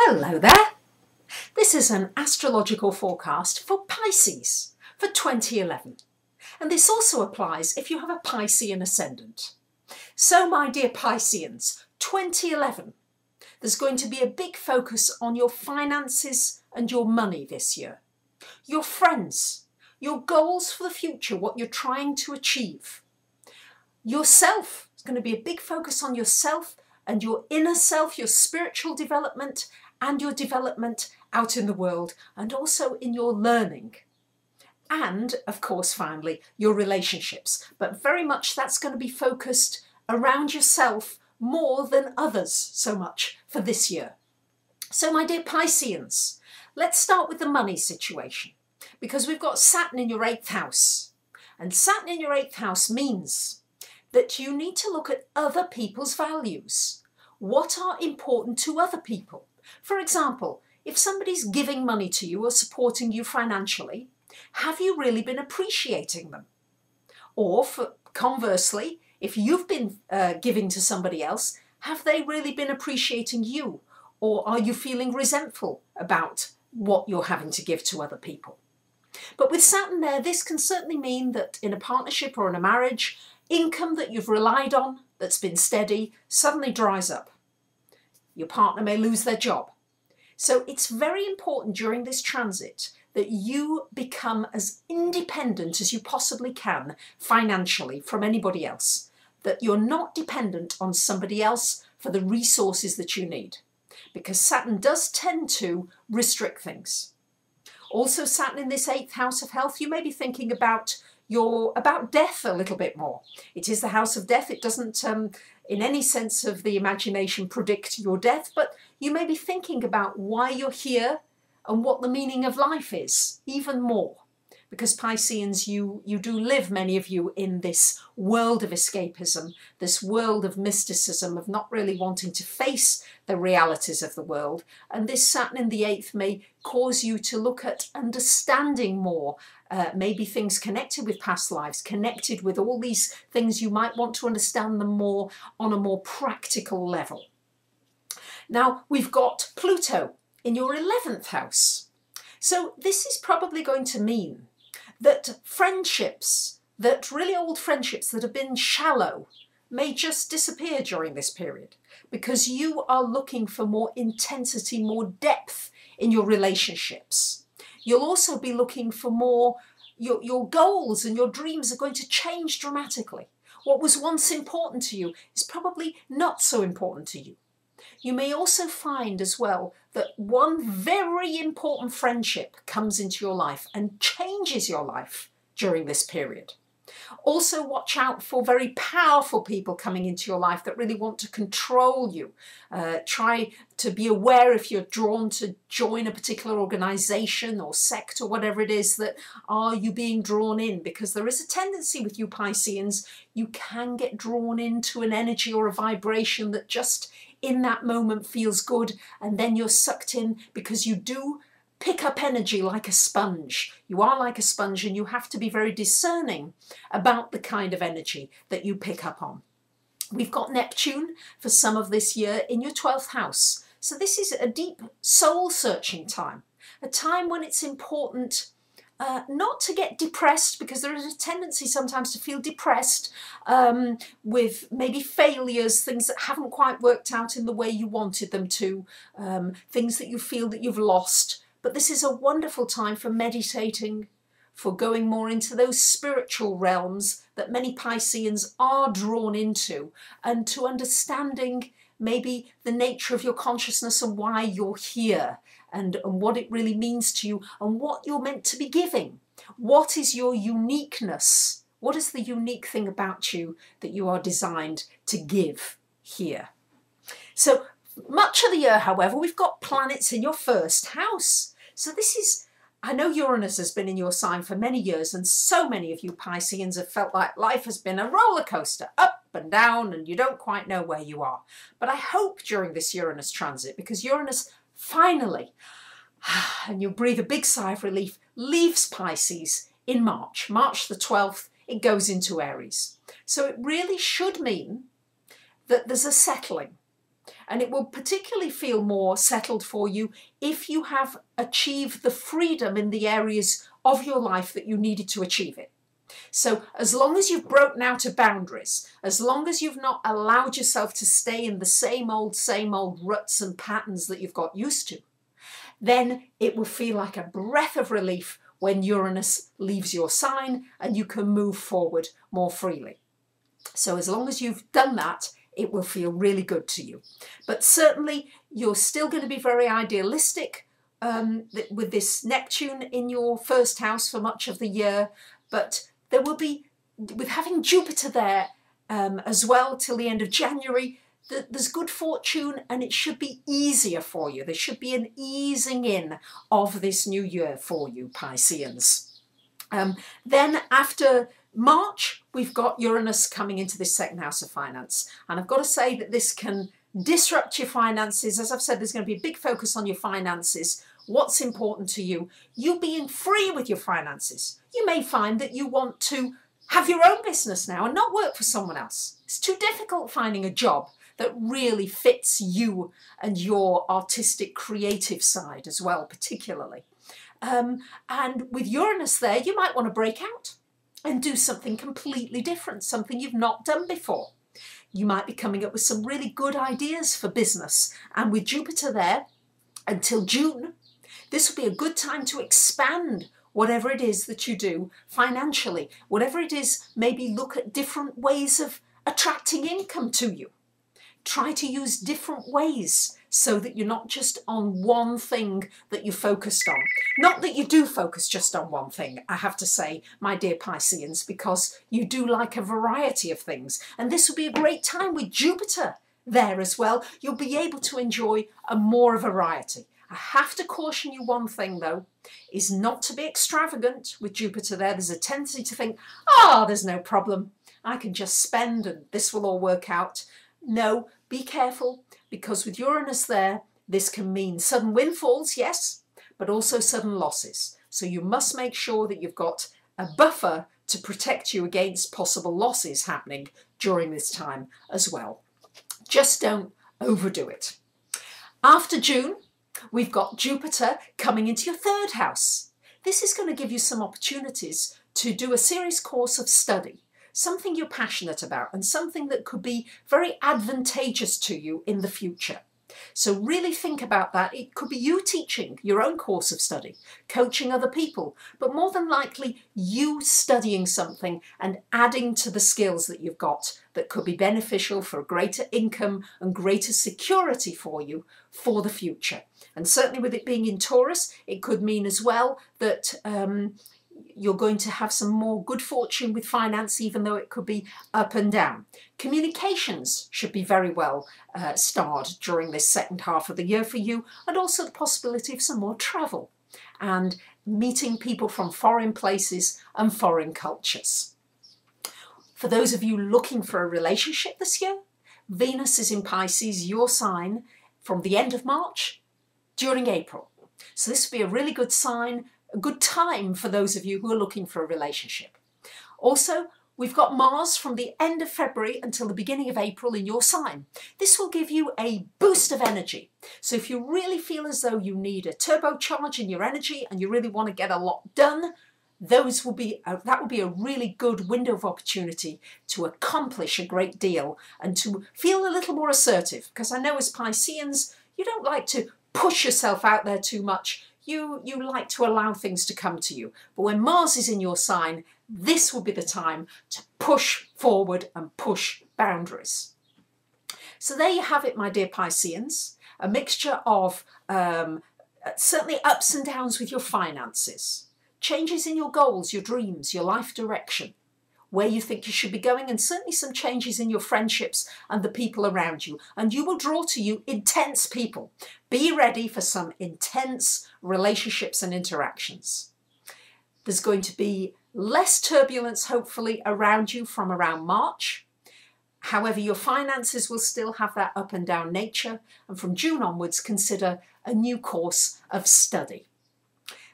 Hello there. This is an astrological forecast for Pisces for 2011. And this also applies if you have a Piscean ascendant. So my dear Pisceans, 2011, there's going to be a big focus on your finances and your money this year. Your friends, your goals for the future, what you're trying to achieve. Yourself, it's going to be a big focus on yourself and your inner self, your spiritual development and your development out in the world and also in your learning. And of course, finally, your relationships. But very much that's going to be focused around yourself more than others so much for this year. So my dear Pisceans, let's start with the money situation because we've got Saturn in your 8th house. And Saturn in your 8th house means that you need to look at other people's values. What are important to other people? For example, if somebody's giving money to you or supporting you financially, have you really been appreciating them? Or conversely, if you've been giving to somebody else, have they really been appreciating you? Or are you feeling resentful about what you're having to give to other people? But with Saturn there, this can certainly mean that in a partnership or in a marriage, income that you've relied on, that's been steady, suddenly dries up. Your partner may lose their job. So it's very important during this transit that you become as independent as you possibly can financially from anybody else, that you're not dependent on somebody else for the resources that you need, because Saturn does tend to restrict things. Also, Saturn in this 8th house of health, you may be thinking about death a little bit more. It is the house of death. It doesn't in any sense of the imagination predict your death, but you may be thinking about why you're here and what the meaning of life is even more, because Pisceans, you do live, many of you, in this world of escapism, this world of mysticism, of not really wanting to face the realities of the world. And this Saturn in the 8th may cause you to look at understanding more, maybe things connected with past lives, connected with all these things. You might want to understand them more on a more practical level. Now, we've got Pluto in your 11th house. So this is probably going to mean that friendships, that really old friendships that have been shallow, may just disappear during this period because you are looking for more intensity, more depth in your relationships. You'll also be looking for more, your goals and your dreams are going to change dramatically. What was once important to you is probably not so important to you. You may also find as well that one very important friendship comes into your life and changes your life during this period. Also watch out for very powerful people coming into your life that really want to control you. Try to be aware if you're drawn to join a particular organisation or sect or whatever it is, that are you being drawn in? Because there is a tendency with you Pisceans, you can get drawn into an energy or a vibration that just in that moment feels good, and then you're sucked in because you do pick up energy like a sponge. You are like a sponge and you have to be very discerning about the kind of energy that you pick up on. We've got Neptune for some of this year in your 12th house. So this is a deep soul searching time, a time when it's important not to get depressed, because there is a tendency sometimes to feel depressed with maybe failures, things that haven't quite worked out in the way you wanted them to, things that you feel that you've lost. But this is a wonderful time for meditating, for going more into those spiritual realms that many Pisceans are drawn into, and to understanding maybe the nature of your consciousness and why you're here, and what it really means to you and what you're meant to be giving. What is your uniqueness? What is the unique thing about you that you are designed to give here? So much of the year, however, we've got planets in your 1st house. So this is, I know Uranus has been in your sign for many years, and so many of you Pisceans have felt like life has been a roller coaster, up and down, and you don't quite know where you are. But I hope during this Uranus transit, because Uranus finally, and you'll breathe a big sigh of relief, leaves Pisces in March the 12th, it goes into Aries. So it really should mean that there's a settling. And it will particularly feel more settled for you if you have achieved the freedom in the areas of your life that you needed to achieve it. So as long as you've broken out of boundaries, as long as you've not allowed yourself to stay in the same old ruts and patterns that you've got used to, then it will feel like a breath of relief when Uranus leaves your sign and you can move forward more freely. So as long as you've done that, it will feel really good to you. But certainly you're still going to be very idealistic with this Neptune in your first house for much of the year. But there will be, with having Jupiter there as well till the end of January, there's good fortune and it should be easier for you. There should be an easing in of this new year for you, Pisceans. Then after March, we've got Uranus coming into this second house of finance. And I've got to say that this can disrupt your finances. As I've said, there's going to be a big focus on your finances. What's important to you? You being free with your finances. You may find that you want to have your own business now and not work for someone else. It's too difficult finding a job that really fits you and your artistic, creative side as well, particularly. And with Uranus there, you might want to break out and do something completely different, something you've not done before. You might be coming up with some really good ideas for business. And with Jupiter there until June, this will be a good time to expand whatever it is that you do financially. Whatever it is, maybe look at different ways of attracting income to you. Try to use different ways so that you're not just on one thing that you focused on. Not that you do focus just on one thing, I have to say, my dear Pisceans, because you do like a variety of things. And this will be a great time with Jupiter there as well. You'll be able to enjoy a more variety. I have to caution you one thing though, is not to be extravagant with Jupiter there. There's a tendency to think, there's no problem. I can just spend and this will all work out. No, be careful, because with Uranus there, this can mean sudden windfalls, yes, but also sudden losses. So you must make sure that you've got a buffer to protect you against possible losses happening during this time as well. Just don't overdo it. After June, we've got Jupiter coming into your third house. This is going to give you some opportunities to do a serious course of study, something you're passionate about and something that could be very advantageous to you in the future. So really think about that. It could be you teaching your own course of study, coaching other people, but more than likely you studying something and adding to the skills that you've got that could be beneficial for greater income and greater security for you for the future. And certainly with it being in Taurus, it could mean as well that you're going to have some more good fortune with finance, even though it could be up and down. Communications should be very well starred during this second half of the year for you, and also the possibility of some more travel and meeting people from foreign places and foreign cultures. For those of you looking for a relationship this year, Venus is in Pisces, your sign, from the end of March during April. So this would be a really good sign, a good time for those of you who are looking for a relationship. Also, we've got Mars from the end of February until the beginning of April in your sign. This will give you a boost of energy. So if you really feel as though you need a turbocharge in your energy and you really want to get a lot done, that will be a really good window of opportunity to accomplish a great deal and to feel a little more assertive. Because I know as Pisceans, you don't like to push yourself out there too much. You like to allow things to come to you. But when Mars is in your sign, this will be the time to push forward and push boundaries. So there you have it, my dear Pisceans. A mixture of certainly ups and downs with your finances, changes in your goals, your dreams, your life direction, where you think you should be going, and certainly some changes in your friendships and the people around you. And you will draw to you intense people. Be ready for some intense relationships and interactions. There's going to be less turbulence, hopefully, around you from around March. However, your finances will still have that up and down nature. And from June onwards, consider a new course of study.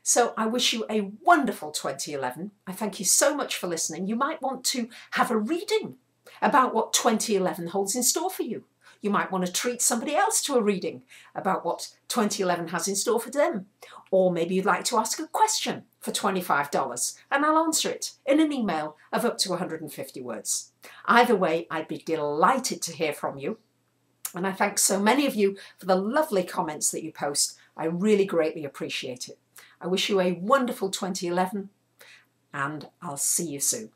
So I wish you a wonderful 2011. I thank you so much for listening. You might want to have a reading about what 2011 holds in store for you. You might want to treat somebody else to a reading about what 2011 has in store for them. Or maybe you'd like to ask a question for $25 and I'll answer it in an email of up to 150 words. Either way, I'd be delighted to hear from you. And I thank so many of you for the lovely comments that you post. I really greatly appreciate it. I wish you a wonderful 2011 and I'll see you soon.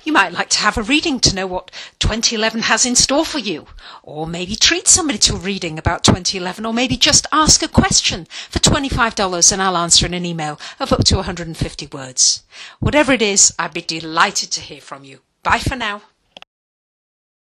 You might like to have a reading to know what 2011 has in store for you, or maybe treat somebody to a reading about 2011, or maybe just ask a question for $25 and I'll answer in an email of up to 150 words. Whatever it is, I'd be delighted to hear from you. Bye for now.